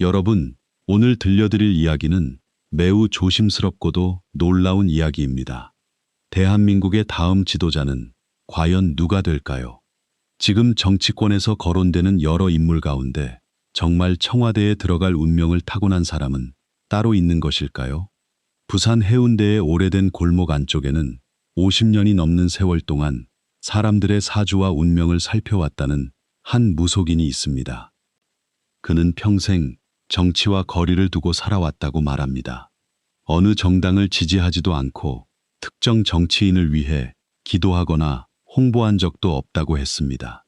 여러분, 오늘 들려드릴 이야기는 매우 조심스럽고도 놀라운 이야기입니다. 대한민국의 다음 지도자는 과연 누가 될까요? 지금 정치권에서 거론되는 여러 인물 가운데 정말 청와대에 들어갈 운명을 타고난 사람은 따로 있는 것일까요? 부산 해운대의 오래된 골목 안쪽에는 50년이 넘는 세월 동안 사람들의 사주와 운명을 살펴왔다는 한 무속인이 있습니다. 그는 평생 정치와 거리를 두고 살아왔다고 말합니다. 어느 정당을 지지하지도 않고 특정 정치인을 위해 기도하거나 홍보한 적도 없다고 했습니다.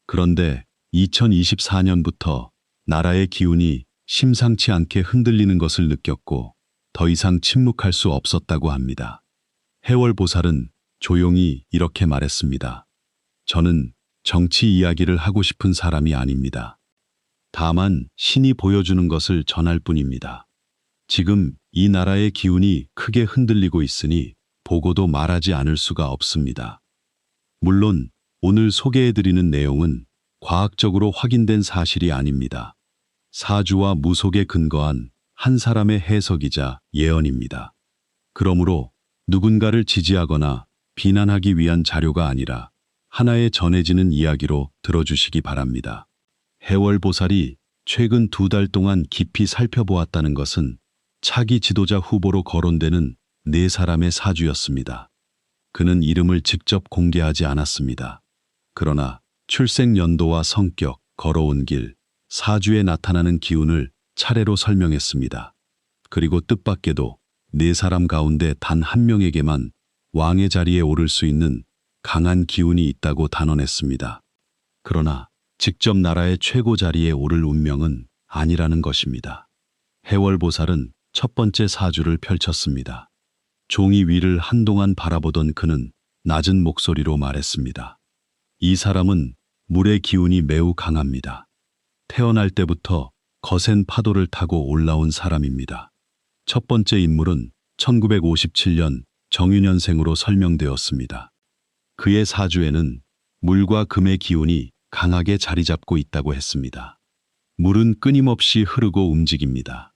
그런데 2024년부터 나라의 기운이 심상치 않게 흔들리는 것을 느꼈고 더 이상 침묵할 수 없었다고 합니다. 해월보살은 조용히 이렇게 말했습니다. 저는 정치 이야기를 하고 싶은 사람이 아닙니다. 다만 신이 보여주는 것을 전할 뿐입니다. 지금 이 나라의 기운이 크게 흔들리고 있으니 보고도 말하지 않을 수가 없습니다. 물론 오늘 소개해드리는 내용은 과학적으로 확인된 사실이 아닙니다. 사주와 무속에 근거한 한 사람의 해석이자 예언입니다. 그러므로 누군가를 지지하거나 비난하기 위한 자료가 아니라 하나의 전해지는 이야기로 들어주시기 바랍니다. 해월보살이 최근 2달 동안 깊이 살펴보았다는 것은 차기 지도자 후보로 거론되는 4사람의 사주였습니다. 그는 이름을 직접 공개하지 않았습니다. 그러나 출생 연도와 성격, 걸어온 길, 사주에 나타나는 기운을 차례로 설명했습니다. 그리고 뜻밖에도 4사람 가운데 단 한 명에게만 왕의 자리에 오를 수 있는 강한 기운이 있다고 단언했습니다. 그러나 직접 나라의 최고 자리에 오를 운명은 아니라는 것입니다. 해월보살은 첫 번째 사주를 펼쳤습니다. 종이 위를 한동안 바라보던 그는 낮은 목소리로 말했습니다. 이 사람은 물의 기운이 매우 강합니다. 태어날 때부터 거센 파도를 타고 올라온 사람입니다. 첫 번째 인물은 1957년 정유년생으로 설명되었습니다. 그의 사주에는 물과 금의 기운이 강하게 자리 잡고 있다고 했습니다. 물은 끊임없이 흐르고 움직입니다.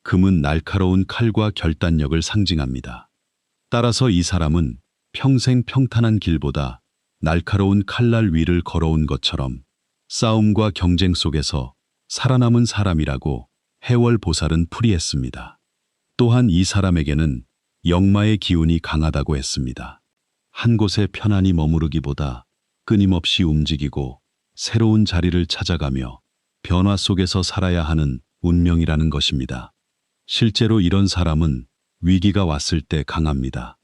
금은 날카로운 칼과 결단력을 상징합니다. 따라서 이 사람은 평생 평탄한 길보다 날카로운 칼날 위를 걸어온 것처럼 싸움과 경쟁 속에서 살아남은 사람이라고 해월보살은 풀이했습니다. 또한 이 사람에게는 역마의 기운이 강하다고 했습니다. 한 곳에 편안히 머무르기보다 끊임없이 움직이고 새로운 자리를 찾아가며 변화 속에서 살아야 하는 운명이라는 것입니다. 실제로 이런 사람은 위기가 왔을 때 강합니다.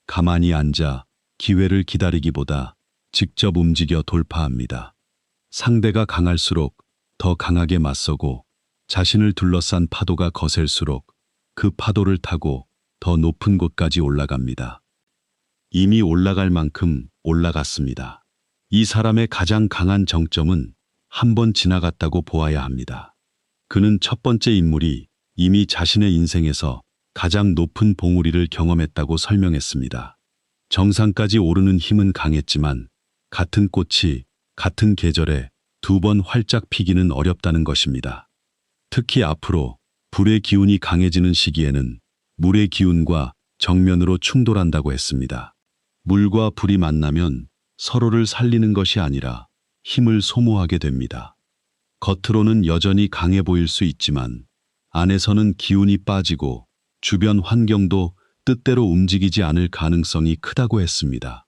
가만히 앉아 기회를 기다리기보다 직접 움직여 돌파합니다. 상대가 강할수록 더 강하게 맞서고 자신을 둘러싼 파도가 거셀수록 그 파도를 타고 더 높은 곳까지 올라갑니다. 이미 올라갈 만큼 올라갔습니다. 이 사람의 가장 강한 정점은 한 번 지나갔다고 보아야 합니다. 그는 첫 번째 인물이 이미 자신의 인생에서 가장 높은 봉우리를 경험했다고 설명했습니다. 정상까지 오르는 힘은 강했지만 같은 꽃이 같은 계절에 2번 활짝 피기는 어렵다는 것입니다. 특히 앞으로 불의 기운이 강해지는 시기에는 물의 기운과 정면으로 충돌한다고 했습니다. 물과 불이 만나면 서로를 살리는 것이 아니라 힘을 소모하게 됩니다. 겉으로는 여전히 강해 보일 수 있지만 안에서는 기운이 빠지고 주변 환경도 뜻대로 움직이지 않을 가능성이 크다고 했습니다.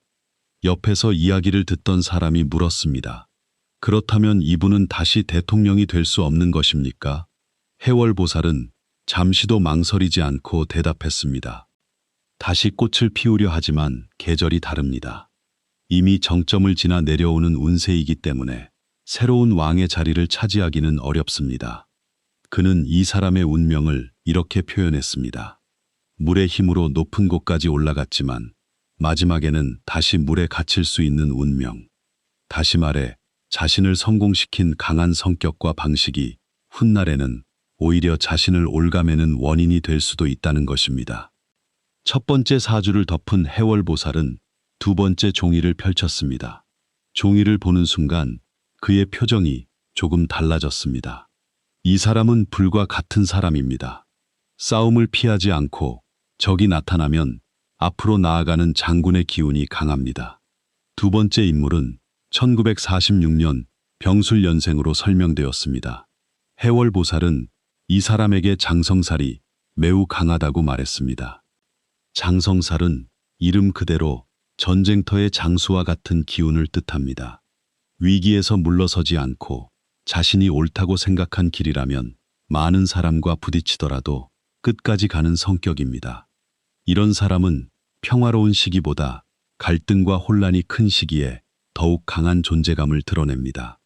옆에서 이야기를 듣던 사람이 물었습니다. 그렇다면 이분은 다시 대통령이 될 수 없는 것입니까? 해월보살은 잠시도 망설이지 않고 대답했습니다. 다시 꽃을 피우려 하지만 계절이 다릅니다. 이미 정점을 지나 내려오는 운세이기 때문에 새로운 왕의 자리를 차지하기는 어렵습니다. 그는 이 사람의 운명을 이렇게 표현했습니다. 물의 힘으로 높은 곳까지 올라갔지만 마지막에는 다시 물에 갇힐 수 있는 운명. 다시 말해 자신을 성공시킨 강한 성격과 방식이 훗날에는 오히려 자신을 올가매는 원인이 될 수도 있다는 것입니다. 첫 번째 사주를 덮은 해월보살은 두 번째 종이를 펼쳤습니다. 종이를 보는 순간 그의 표정이 조금 달라졌습니다. 이 사람은 불과 같은 사람입니다. 싸움을 피하지 않고 적이 나타나면 앞으로 나아가는 장군의 기운이 강합니다. 두 번째 인물은 1946년 병술연생으로 설명되었습니다. 해월보살은 이 사람에게 장성살이 매우 강하다고 말했습니다. 장성살은 이름 그대로 전쟁터의 장수와 같은 기운을 뜻합니다. 위기에서 물러서지 않고 자신이 옳다고 생각한 길이라면 많은 사람과 부딪히더라도 끝까지 가는 성격입니다. 이런 사람은 평화로운 시기보다 갈등과 혼란이 큰 시기에 더욱 강한 존재감을 드러냅니다.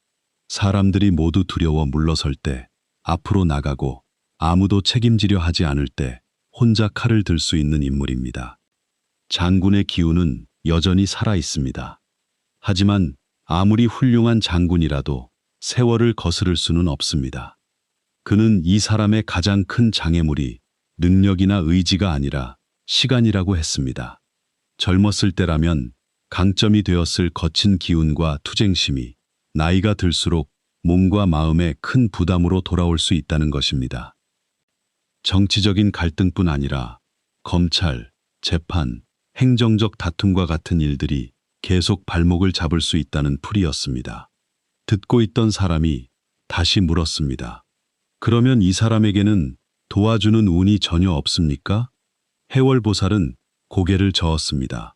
사람들이 모두 두려워 물러설 때 앞으로 나가고 아무도 책임지려 하지 않을 때 혼자 칼을 들 수 있는 인물입니다. 장군의 기운은 여전히 살아 있습니다. 하지만 아무리 훌륭한 장군이라도 세월을 거스를 수는 없습니다. 그는 이 사람의 가장 큰 장애물이 능력이나 의지가 아니라 시간이라고 했습니다. 젊었을 때라면 강점이 되었을 거친 기운과 투쟁심이 나이가 들수록 몸과 마음에 큰 부담으로 돌아올 수 있다는 것입니다. 정치적인 갈등뿐 아니라 검찰, 재판, 행정적 다툼과 같은 일들이 계속 발목을 잡을 수 있다는 풀이였습니다. 듣고 있던 사람이 다시 물었습니다. 그러면 이 사람에게는 도와주는 운이 전혀 없습니까? 해월보살은 고개를 저었습니다.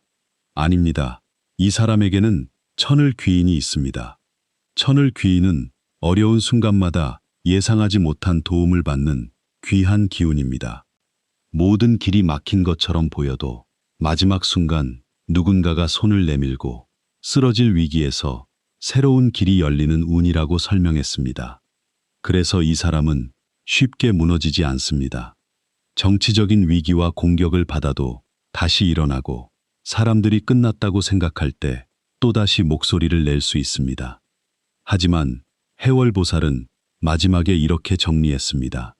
아닙니다. 이 사람에게는 천을 귀인이 있습니다. 천을 귀인은 어려운 순간마다 예상하지 못한 도움을 받는 귀한 기운입니다. 모든 길이 막힌 것처럼 보여도 마지막 순간 누군가가 손을 내밀고 쓰러질 위기에서 새로운 길이 열리는 운이라고 설명했습니다. 그래서 이 사람은 쉽게 무너지지 않습니다. 정치적인 위기와 공격을 받아도 다시 일어나고 사람들이 끝났다고 생각할 때 또다시 목소리를 낼 수 있습니다. 하지만 해월보살은 마지막에 이렇게 정리했습니다.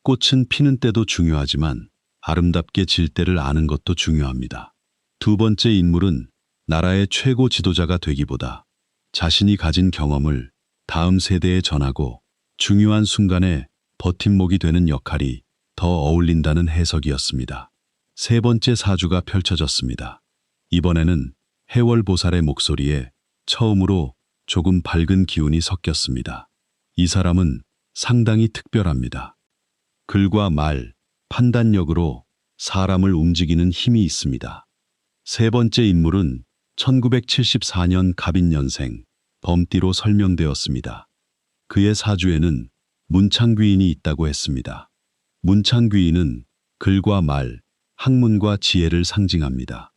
꽃은 피는 때도 중요하지만 아름답게 질 때를 아는 것도 중요합니다. 두 번째 인물은 나라의 최고 지도자가 되기보다 자신이 가진 경험을 다음 세대에 전하고 중요한 순간에 버팀목이 되는 역할이 더 어울린다는 해석이었습니다. 세 번째 사주가 펼쳐졌습니다. 이번에는 해월보살의 목소리에 처음으로 조금 밝은 기운이 섞였습니다. 이 사람은 상당히 특별합니다. 글과 말, 판단력으로 사람을 움직이는 힘이 있습니다. 세 번째 인물은 1974년 갑인년생 범띠로 설명되었습니다. 그의 사주에는 문창귀인이 있다고 했습니다. 문창귀인은 글과 말, 학문과 지혜를 상징합니다.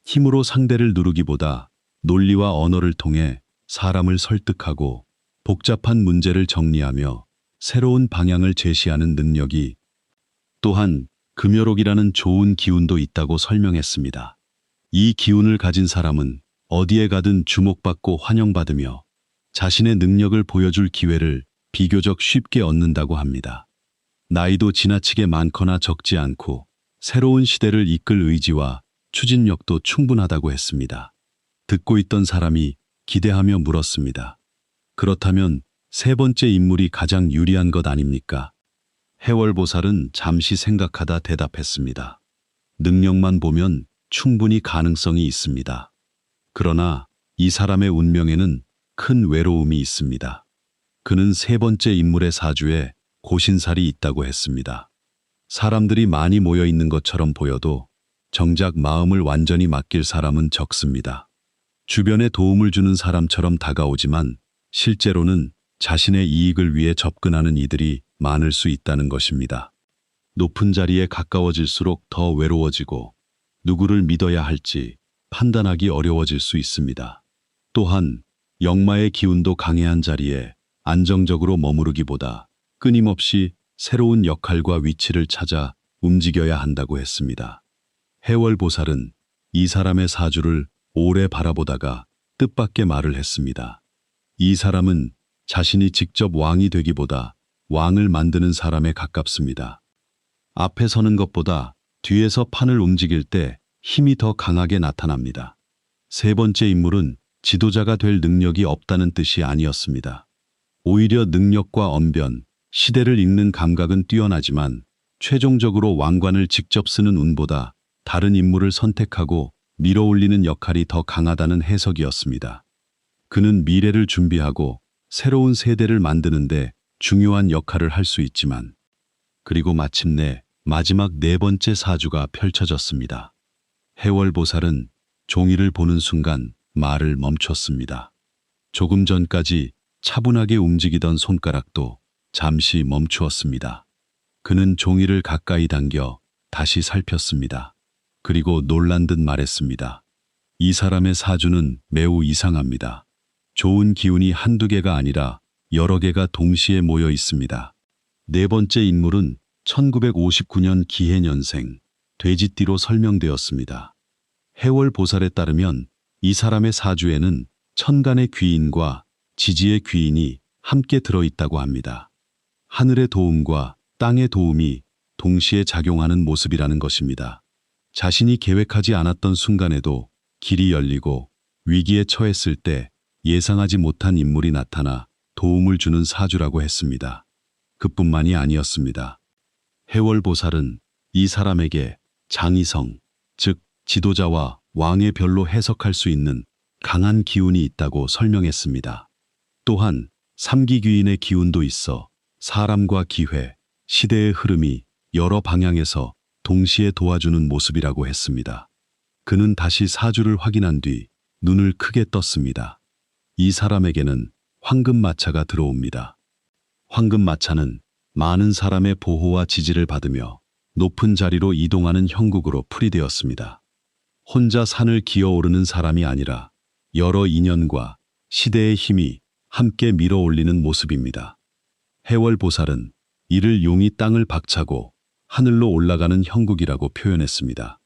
힘으로 상대를 누르기보다 논리와 언어를 통해 사람을 설득하고 복잡한 문제를 정리하며 새로운 방향을 제시하는 능력이 또한 금요록이라는 좋은 기운도 있다고 설명했습니다. 이 기운을 가진 사람은 어디에 가든 주목받고 환영받으며 자신의 능력을 보여줄 기회를 비교적 쉽게 얻는다고 합니다. 나이도 지나치게 많거나 적지 않고 새로운 시대를 이끌 의지와 추진력도 충분하다고 했습니다. 듣고 있던 사람이 기대하며 물었습니다. 그렇다면 세 번째 인물이 가장 유리한 것 아닙니까? 해월보살은 잠시 생각하다 대답했습니다. 능력만 보면 충분히 가능성이 있습니다. 그러나 이 사람의 운명에는 큰 외로움이 있습니다. 그는 세 번째 인물의 사주에 고신살이 있다고 했습니다. 사람들이 많이 모여 있는 것처럼 보여도 정작 마음을 완전히 맡길 사람은 적습니다. 주변에 도움을 주는 사람처럼 다가오지만 실제로는 자신의 이익을 위해 접근하는 이들이 많을 수 있다는 것입니다. 높은 자리에 가까워질수록 더 외로워지고 누구를 믿어야 할지 판단하기 어려워질 수 있습니다. 또한 역마의 기운도 강해한 자리에 안정적으로 머무르기보다 끊임없이 새로운 역할과 위치를 찾아 움직여야 한다고 했습니다. 해월보살은 이 사람의 사주를 오래 바라보다가 뜻밖의 말을 했습니다. 이 사람은 자신이 직접 왕이 되기보다 왕을 만드는 사람에 가깝습니다. 앞에 서는 것보다 뒤에서 판을 움직일 때 힘이 더 강하게 나타납니다. 세 번째 인물은 지도자가 될 능력이 없다는 뜻이 아니었습니다. 오히려 능력과 언변, 시대를 읽는 감각은 뛰어나지만 최종적으로 왕관을 직접 쓰는 운보다 다른 인물을 선택하고 밀어올리는 역할이 더 강하다는 해석이었습니다. 그는 미래를 준비하고 새로운 세대를 만드는데 중요한 역할을 할 수 있지만, 그리고 마침내 마지막 네 번째 사주가 펼쳐졌습니다. 해월보살은 종이를 보는 순간 말을 멈췄습니다. 조금 전까지 차분하게 움직이던 손가락도 잠시 멈추었습니다. 그는 종이를 가까이 당겨 다시 살폈습니다. 그리고 놀란 듯 말했습니다. 이 사람의 사주는 매우 이상합니다. 좋은 기운이 한두 개가 아니라 여러 개가 동시에 모여 있습니다. 네 번째 인물은 1959년 기해년생, 돼지띠로 설명되었습니다. 해월보살에 따르면 이 사람의 사주에는 천간의 귀인과 지지의 귀인이 함께 들어있다고 합니다. 하늘의 도움과 땅의 도움이 동시에 작용하는 모습이라는 것입니다. 자신이 계획하지 않았던 순간에도 길이 열리고 위기에 처했을 때 예상하지 못한 인물이 나타나 도움을 주는 사주라고 했습니다. 그뿐만이 아니었습니다. 해월보살은 이 사람에게 장이성, 즉 지도자와 왕의 별로 해석할 수 있는 강한 기운이 있다고 설명했습니다. 또한 삼기귀인의 기운도 있어 사람과 기회, 시대의 흐름이 여러 방향에서 동시에 도와주는 모습이라고 했습니다. 그는 다시 사주를 확인한 뒤 눈을 크게 떴습니다. 이 사람에게는 황금마차가 들어옵니다. 황금마차는 많은 사람의 보호와 지지를 받으며 높은 자리로 이동하는 형국으로 풀이되었습니다. 혼자 산을 기어오르는 사람이 아니라 여러 인연과 시대의 힘이 함께 밀어올리는 모습입니다. 해월보살은 이를 용이 땅을 박차고 하늘로 올라가는 형국이라고 표현했습니다.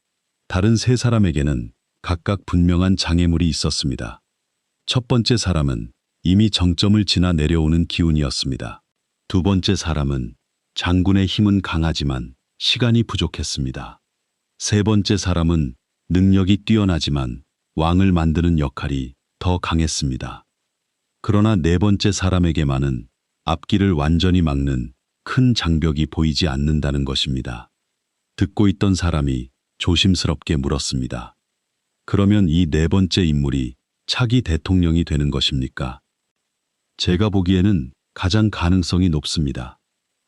다른 세 사람에게는 각각 분명한 장애물이 있었습니다. 첫 번째 사람은 이미 정점을 지나 내려오는 기운이었습니다. 두 번째 사람은 장군의 힘은 강하지만 시간이 부족했습니다. 세 번째 사람은 능력이 뛰어나지만 왕을 만드는 역할이 더 강했습니다. 그러나 네 번째 사람에게만은 앞길을 완전히 막는 큰 장벽이 보이지 않는다는 것입니다. 듣고 있던 사람이 조심스럽게 물었습니다. 그러면 이 네 번째 인물이 차기 대통령이 되는 것입니까? 제가 보기에는 가장 가능성이 높습니다.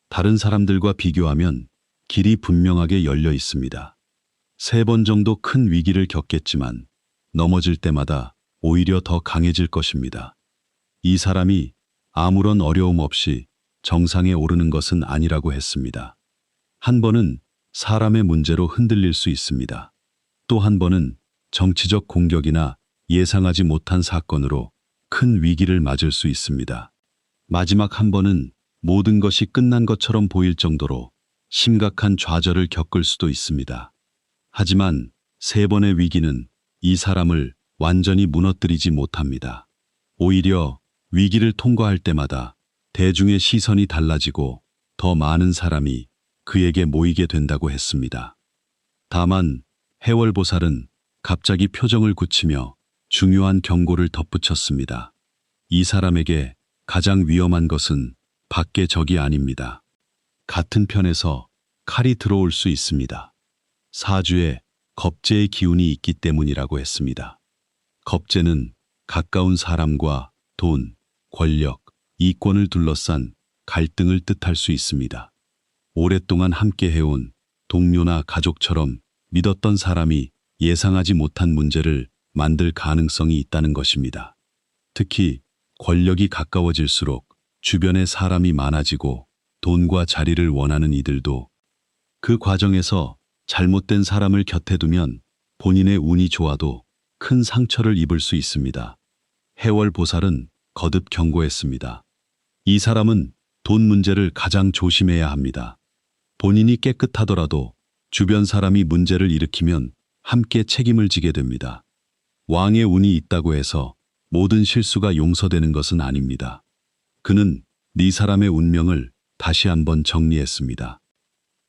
다른 사람들과 비교하면 길이 분명하게 열려 있습니다. 3번 정도 큰 위기를 겪겠지만 넘어질 때마다 오히려 더 강해질 것입니다. 이 사람이 아무런 어려움 없이 정상에 오르는 것은 아니라고 했습니다. 한 번은 사람의 문제로 흔들릴 수 있습니다. 또 한 번은 정치적 공격이나 예상하지 못한 사건으로 큰 위기를 맞을 수 있습니다. 마지막 한 번은 모든 것이 끝난 것처럼 보일 정도로 심각한 좌절을 겪을 수도 있습니다. 하지만 3번의 위기는 이 사람을 완전히 무너뜨리지 못합니다. 오히려 위기를 통과할 때마다 대중의 시선이 달라지고 더 많은 사람이 그에게 모이게 된다고 했습니다. 다만 해월보살은 갑자기 표정을 굳히며 중요한 경고를 덧붙였습니다. 이 사람에게 가장 위험한 것은 밖의 적이 아닙니다. 같은 편에서 칼이 들어올 수 있습니다. 사주에 겁재의 기운이 있기 때문이라고 했습니다. 겁재는 가까운 사람과 돈, 권력, 이권을 둘러싼 갈등을 뜻할 수 있습니다. 오랫동안 함께 해온 동료나 가족처럼 믿었던 사람이 예상하지 못한 문제를 만들 가능성이 있다는 것입니다. 특히 권력이 가까워질수록 주변에 사람이 많아지고 돈과 자리를 원하는 이들도 그 과정에서 잘못된 사람을 곁에 두면 본인의 운이 좋아도 큰 상처를 입을 수 있습니다. 해월보살은 거듭 경고했습니다. 이 사람은 돈 문제를 가장 조심해야 합니다. 본인이 깨끗하더라도 주변 사람이 문제를 일으키면 함께 책임을 지게 됩니다. 왕의 운이 있다고 해서 모든 실수가 용서되는 것은 아닙니다. 그는 네 사람의 운명을 다시 한번 정리했습니다.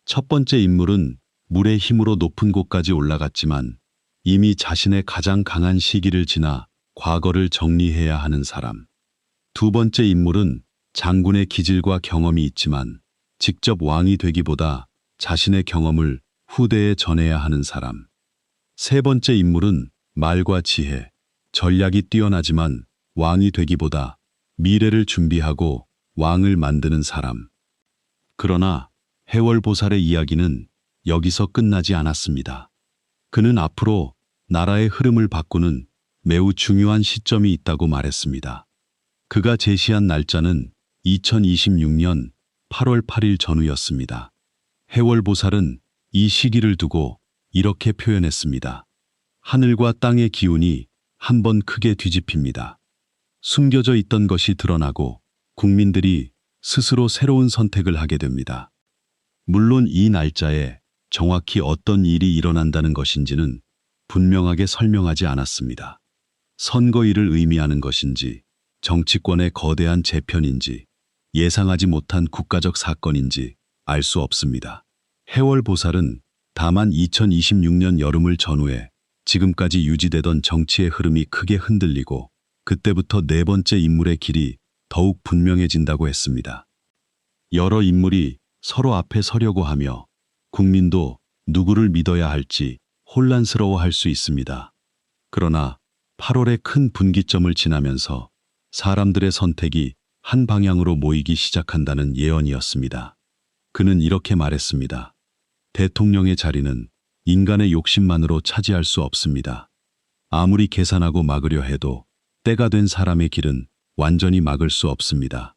첫 번째 인물은 물의 힘으로 높은 곳까지 올라갔지만 이미 자신의 가장 강한 시기를 지나 과거를 정리해야 하는 사람. 두 번째 인물은 장군의 기질과 경험이 있지만 직접 왕이 되기보다 자신의 경험을 후대에 전해야 하는 사람. 세 번째 인물은 말과 지혜, 전략이 뛰어나지만 왕이 되기보다 미래를 준비하고 왕을 만드는 사람. 그러나 해월보살의 이야기는 여기서 끝나지 않았습니다. 그는 앞으로 나라의 흐름을 바꾸는 매우 중요한 시점이 있다고 말했습니다. 그가 제시한 날짜는 2026년 8월 8일 전후였습니다. 해월보살은 이 시기를 두고 이렇게 표현했습니다. 하늘과 땅의 기운이 한번 크게 뒤집힙니다. 숨겨져 있던 것이 드러나고 국민들이 스스로 새로운 선택을 하게 됩니다. 물론 이 날짜에 정확히 어떤 일이 일어난다는 것인지는 분명하게 설명하지 않았습니다. 선거일을 의미하는 것인지, 정치권의 거대한 재편인지, 예상하지 못한 국가적 사건인지 알 수 없습니다. 해월보살은 다만 2026년 여름을 전후해 지금까지 유지되던 정치의 흐름이 크게 흔들리고 그때부터 네 번째 인물의 길이 더욱 분명해진다고 했습니다. 여러 인물이 서로 앞에 서려고 하며 국민도 누구를 믿어야 할지 혼란스러워할 수 있습니다. 그러나 8월의 큰 분기점을 지나면서 사람들의 선택이 한 방향으로 모이기 시작한다는 예언이었습니다. 그는 이렇게 말했습니다. 대통령의 자리는 인간의 욕심만으로 차지할 수 없습니다. 아무리 계산하고 막으려 해도 때가 된 사람의 길은 완전히 막을 수 없습니다.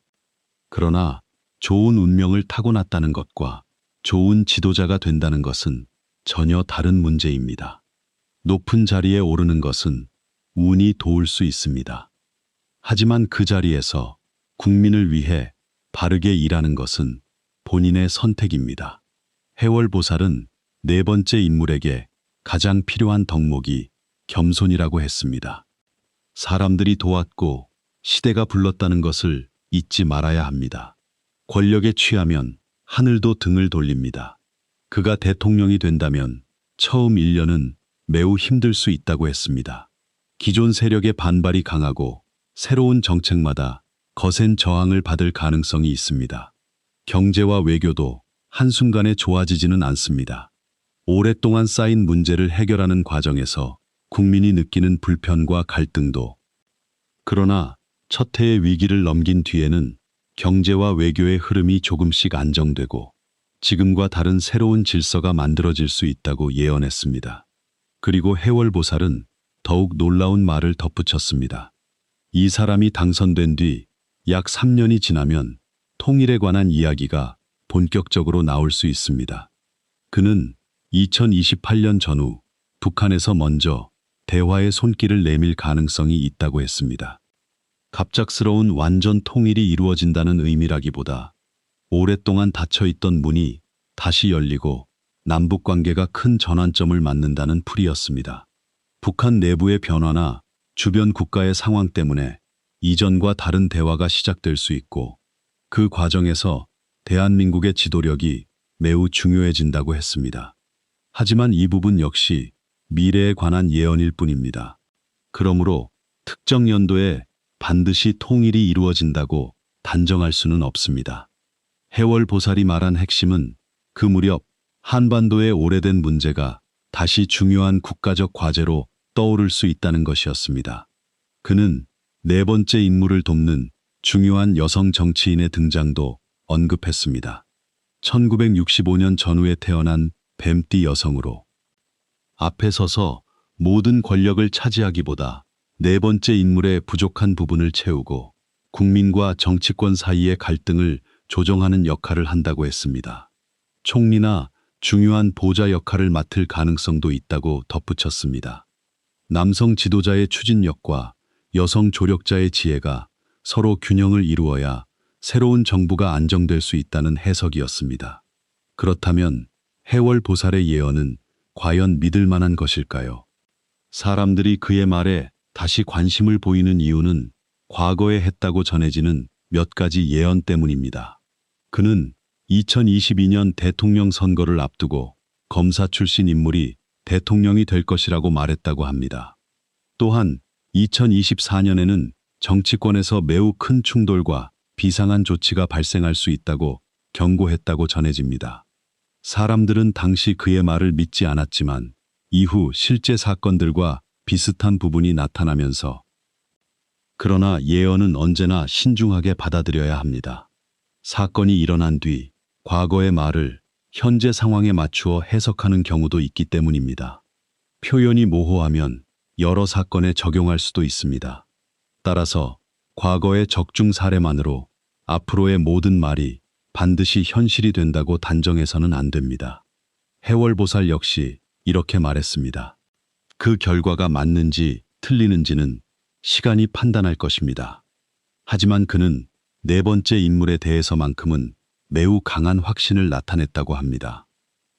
그러나 좋은 운명을 타고났다는 것과 좋은 지도자가 된다는 것은 전혀 다른 문제입니다. 높은 자리에 오르는 것은 운이 도울 수 있습니다. 하지만 그 자리에서 국민을 위해 바르게 일하는 것은 본인의 선택입니다. 해월보살은 네 번째 인물에게 가장 필요한 덕목이 겸손이라고 했습니다. 사람들이 도왔고 시대가 불렀다는 것을 잊지 말아야 합니다. 권력에 취하면 하늘도 등을 돌립니다. 그가 대통령이 된다면 처음 1년은 매우 힘들 수 있다고 했습니다. 기존 세력의 반발이 강하고 새로운 정책마다 거센 저항을 받을 가능성이 있습니다. 경제와 외교도 한순간에 좋아지지는 않습니다. 오랫동안 쌓인 문제를 해결하는 과정에서 국민이 느끼는 불편과 갈등도. 그러나 첫 해의 위기를 넘긴 뒤에는 경제와 외교의 흐름이 조금씩 안정되고 지금과 다른 새로운 질서가 만들어질 수 있다고 예언했습니다. 그리고 해월보살은 더욱 놀라운 말을 덧붙였습니다. 이 사람이 당선된 뒤 약 3년이 지나면 통일에 관한 이야기가 본격적으로 나올 수 있습니다. 그는 2028년 전후 북한에서 먼저 대화의 손길을 내밀 가능성이 있다고 했습니다. 갑작스러운 완전 통일이 이루어진다는 의미라기보다 오랫동안 닫혀있던 문이 다시 열리고 남북 관계가 큰 전환점을 맞는다는 풀이였습니다. 북한 내부의 변화나 주변 국가의 상황 때문에 이전과 다른 대화가 시작될 수 있고 그 과정에서 대한민국의 지도력이 매우 중요해진다고 했습니다. 하지만 이 부분 역시 미래에 관한 예언일 뿐입니다. 그러므로 특정 연도에 반드시 통일이 이루어진다고 단정할 수는 없습니다. 해월보살이 말한 핵심은 그 무렵 한반도의 오래된 문제가 다시 중요한 국가적 과제로 떠오를 수 있다는 것이었습니다. 그는 네 번째 인물을 돕는 중요한 여성 정치인의 등장도 언급했습니다. 1965년 전후에 태어난 뱀띠 여성으로 앞에 서서 모든 권력을 차지하기보다 네 번째 인물의 부족한 부분을 채우고 국민과 정치권 사이의 갈등을 조정하는 역할을 한다고 했습니다. 총리나 중요한 보좌 역할을 맡을 가능성도 있다고 덧붙였습니다. 남성 지도자의 추진력과 여성 조력자의 지혜가 서로 균형을 이루어야 새로운 정부가 안정될 수 있다는 해석이었습니다. 그렇다면 해월보살의 예언은 과연 믿을 만한 것일까요? 사람들이 그의 말에 다시 관심을 보이는 이유는 과거에 했다고 전해지는 몇 가지 예언 때문입니다. 그는 2022년 대통령 선거를 앞두고 검사 출신 인물이 대통령이 될 것이라고 말했다고 합니다. 또한 2024년에는 정치권에서 매우 큰 충돌과 비상한 조치가 발생할 수 있다고 경고했다고 전해집니다. 사람들은 당시 그의 말을 믿지 않았지만 이후 실제 사건들과 비슷한 부분이 나타나면서 그러나 예언은 언제나 신중하게 받아들여야 합니다. 사건이 일어난 뒤 과거의 말을 현재 상황에 맞추어 해석하는 경우도 있기 때문입니다. 표현이 모호하면 여러 사건에 적용할 수도 있습니다. 따라서 과거의 적중 사례만으로 앞으로의 모든 말이 반드시 현실이 된다고 단정해서는 안 됩니다. 해월보살 역시 이렇게 말했습니다. 그 결과가 맞는지 틀리는지는 시간이 판단할 것입니다. 하지만 그는 네 번째 인물에 대해서만큼은 매우 강한 확신을 나타냈다고 합니다.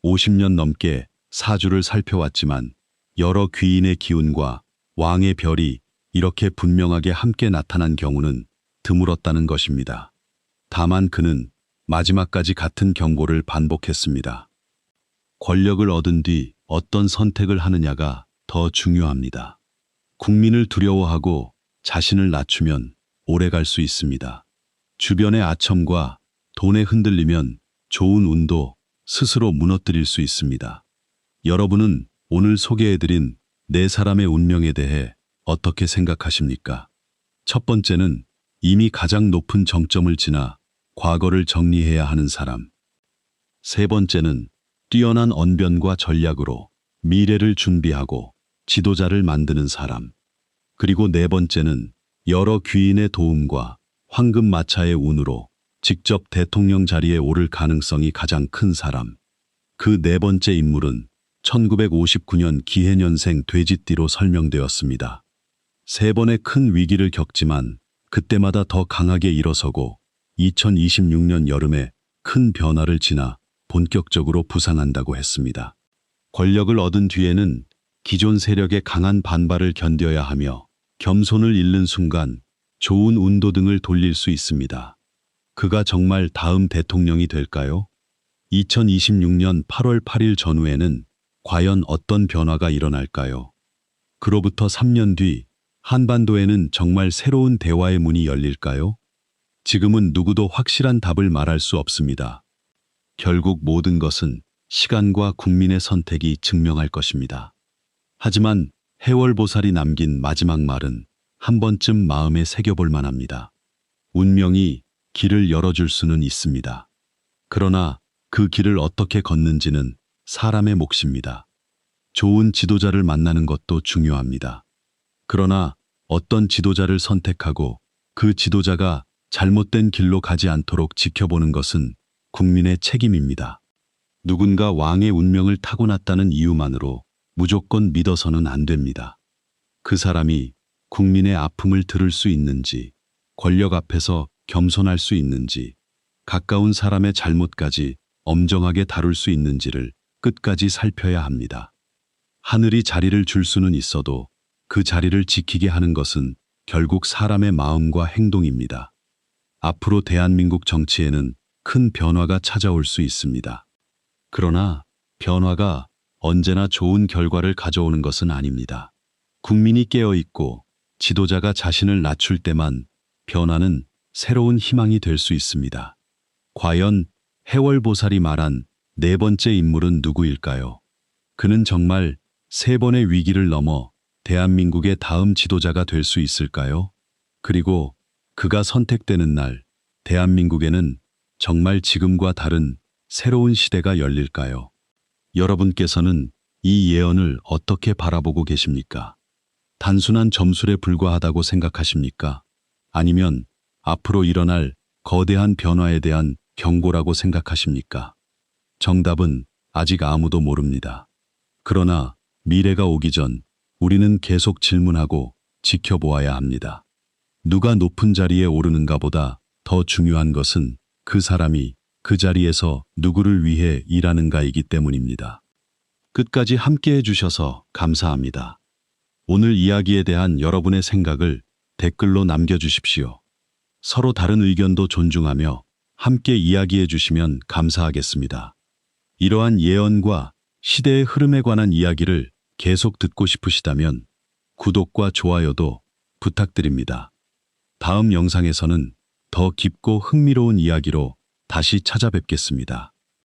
50년 넘게 사주를 살펴왔지만 여러 귀인의 기운과 왕의 별이 이렇게 분명하게 함께 나타난 경우는 드물었다는 것입니다. 다만 그는 마지막까지 같은 경고를 반복했습니다. 권력을 얻은 뒤 어떤 선택을 하느냐가 더 중요합니다. 국민을 두려워하고 자신을 낮추면 오래 갈 수 있습니다. 주변의 아첨과 돈에 흔들리면 좋은 운도 스스로 무너뜨릴 수 있습니다. 여러분은 오늘 소개해드린 네 사람의 운명에 대해 어떻게 생각하십니까? 첫 번째는 이미 가장 높은 정점을 지나 과거를 정리해야 하는 사람. 세 번째는 뛰어난 언변과 전략으로 미래를 준비하고 지도자를 만드는 사람. 그리고 네 번째는 여러 귀인의 도움과 황금마차의 운으로 직접 대통령 자리에 오를 가능성이 가장 큰 사람. 그 네 번째 인물은 1959년 기해년생 돼지띠로 설명되었습니다. 세 번의 큰 위기를 겪지만 그때마다 더 강하게 일어서고 2026년 여름에 큰 변화를 지나 본격적으로 부상한다고 했습니다. 권력을 얻은 뒤에는 기존 세력의 강한 반발을 견뎌야 하며 겸손을 잃는 순간 좋은 운도 등을 돌릴 수 있습니다. 그가 정말 다음 대통령이 될까요? 2026년 8월 8일 전후에는 과연 어떤 변화가 일어날까요? 그로부터 3년 뒤 한반도에는 정말 새로운 대화의 문이 열릴까요? 지금은 누구도 확실한 답을 말할 수 없습니다. 결국 모든 것은 시간과 국민의 선택이 증명할 것입니다. 하지만 해월보살이 남긴 마지막 말은 한 번쯤 마음에 새겨볼 만합니다. 운명이 길을 열어줄 수는 있습니다. 그러나 그 길을 어떻게 걷는지는 사람의 몫입니다. 좋은 지도자를 만나는 것도 중요합니다. 그러나 어떤 지도자를 선택하고 그 지도자가 잘못된 길로 가지 않도록 지켜보는 것은 국민의 책임입니다. 누군가 왕의 운명을 타고났다는 이유만으로 무조건 믿어서는 안 됩니다. 그 사람이 국민의 아픔을 들을 수 있는지, 권력 앞에서 겸손할 수 있는지, 가까운 사람의 잘못까지 엄정하게 다룰 수 있는지를 끝까지 살펴야 합니다. 하늘이 자리를 줄 수는 있어도 그 자리를 지키게 하는 것은 결국 사람의 마음과 행동입니다. 앞으로 대한민국 정치에는 큰 변화가 찾아올 수 있습니다. 그러나 변화가 언제나 좋은 결과를 가져오는 것은 아닙니다. 국민이 깨어있고 지도자가 자신을 낮출 때만 변화는 새로운 희망이 될 수 있습니다. 과연 해월보살이 말한 네 번째 인물은 누구일까요? 그는 정말 세 번의 위기를 넘어 대한민국의 다음 지도자가 될 수 있을까요? 그리고 그가 선택되는 날, 대한민국에는 정말 지금과 다른 새로운 시대가 열릴까요? 여러분께서는 이 예언을 어떻게 바라보고 계십니까? 단순한 점술에 불과하다고 생각하십니까? 아니면 앞으로 일어날 거대한 변화에 대한 경고라고 생각하십니까? 정답은 아직 아무도 모릅니다. 그러나 미래가 오기 전 우리는 계속 질문하고 지켜보아야 합니다. 누가 높은 자리에 오르는가 보다 더 중요한 것은 그 사람이 그 자리에서 누구를 위해 일하는가이기 때문입니다. 끝까지 함께 해주셔서 감사합니다. 오늘 이야기에 대한 여러분의 생각을 댓글로 남겨주십시오. 서로 다른 의견도 존중하며 함께 이야기해 주시면 감사하겠습니다. 이러한 예언과 시대의 흐름에 관한 이야기를 계속 듣고 싶으시다면 구독과 좋아요도 부탁드립니다. 다음 영상에서는 더 깊고 흥미로운 이야기로 다시 찾아뵙겠습니다.